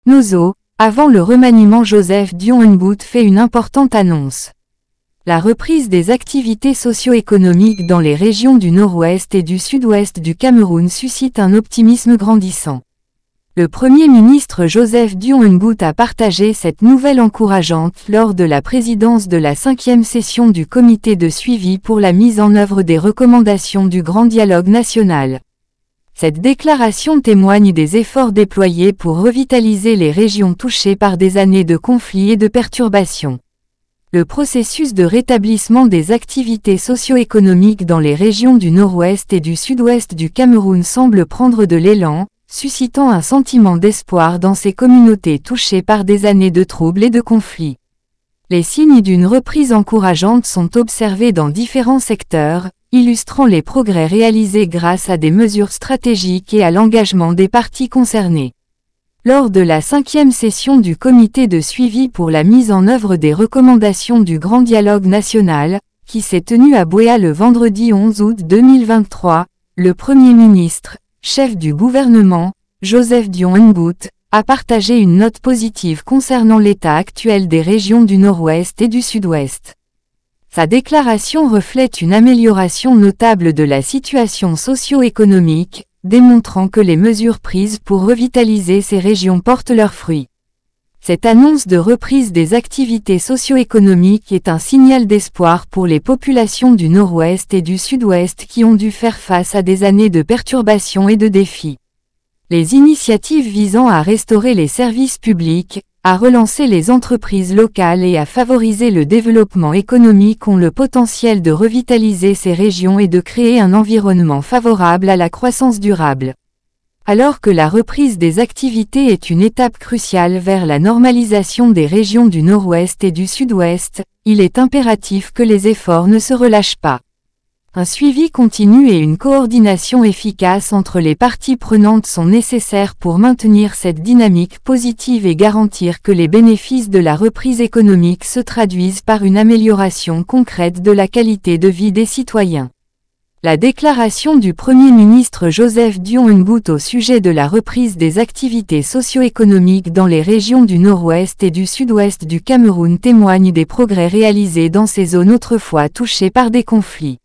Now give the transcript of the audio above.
Nozo, avant le remaniement, Joseph Dion-Ngbut fait une importante annonce. La reprise des activités socio-économiques dans les régions du nord-ouest et du sud-ouest du Cameroun suscite un optimisme grandissant. Le Premier ministre Joseph Dion-Ngbut a partagé cette nouvelle encourageante lors de la présidence de la 5e session du comité de suivi pour la mise en œuvre des recommandations du Grand Dialogue national. Cette déclaration témoigne des efforts déployés pour revitaliser les régions touchées par des années de conflits et de perturbations. Le processus de rétablissement des activités socio-économiques dans les régions du nord-ouest et du sud-ouest du Cameroun semble prendre de l'élan, suscitant un sentiment d'espoir dans ces communautés touchées par des années de troubles et de conflits. Les signes d'une reprise encourageante sont observés dans différents secteurs, illustrant les progrès réalisés grâce à des mesures stratégiques et à l'engagement des parties concernées. Lors de la 5e session du comité de suivi pour la mise en œuvre des recommandations du Grand Dialogue national, qui s'est tenue à Buea le vendredi 11 août 2023, le Premier ministre, chef du gouvernement, Joseph Dion-Ngbut, a partagé une note positive concernant l'état actuel des régions du nord-ouest et du sud-ouest. Sa déclaration reflète une amélioration notable de la situation socio-économique, démontrant que les mesures prises pour revitaliser ces régions portent leurs fruits. Cette annonce de reprise des activités socio-économiques est un signal d'espoir pour les populations du nord-ouest et du sud-ouest qui ont dû faire face à des années de perturbations et de défis. Les initiatives visant à restaurer les services publics, à relancer les entreprises locales et à favoriser le développement économique ont le potentiel de revitaliser ces régions et de créer un environnement favorable à la croissance durable. Alors que la reprise des activités est une étape cruciale vers la normalisation des régions du nord-ouest et du sud-ouest, il est impératif que les efforts ne se relâchent pas. Un suivi continu et une coordination efficace entre les parties prenantes sont nécessaires pour maintenir cette dynamique positive et garantir que les bénéfices de la reprise économique se traduisent par une amélioration concrète de la qualité de vie des citoyens. La déclaration du Premier ministre Joseph Dion-Ngbut au sujet de la reprise des activités socio-économiques dans les régions du nord-ouest et du sud-ouest du Cameroun témoigne des progrès réalisés dans ces zones autrefois touchées par des conflits.